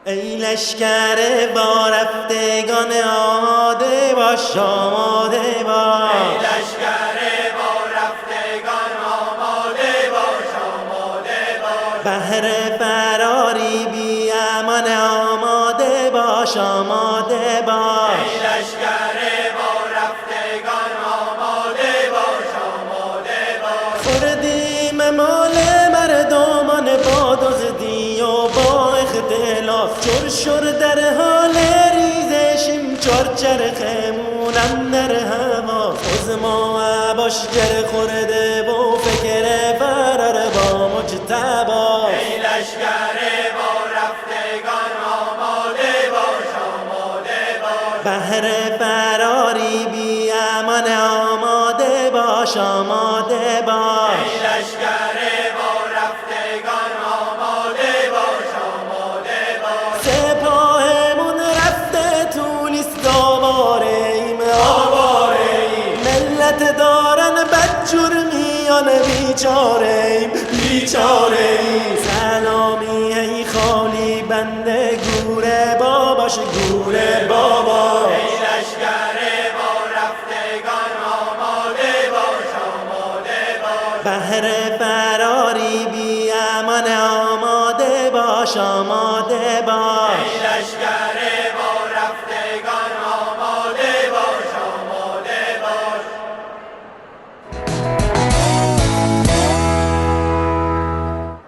ای لشکر با رفتگان آماده باش، آماده باش. ای لشکر با رفتگان آماده باش، آماده باش. بهر فراری بی امان آماده باش، آماده باش. ای لشکر با رفتگان آماده باش، آماده باش. خوردیم مال مردمان با دزدی و با اختلاف، شرشر در حال ریزشیم، چرخمونم در هوا. خزما عباشگر خورده و فکر فرار با مجتبی. ای لشکر با رفتگان آماده باش، آماده باش. بهر فراری بی امان آماده باش، آماده باش. ای لشکر با رفتگان آماده باش، آماده باش. سپاهمون رفته تولیست، آواره ایم، آواره ایم. ملت دارن بدجرمیان، بیچاره ایم، بیچاره ایم. سلامی ای خالی بنده گوره باباش، گوره بابا. ای لشکر با رفتگان آماده باش، آماده باش. بهر فراری بی امان آماده باش، آماده باش. ای لشکر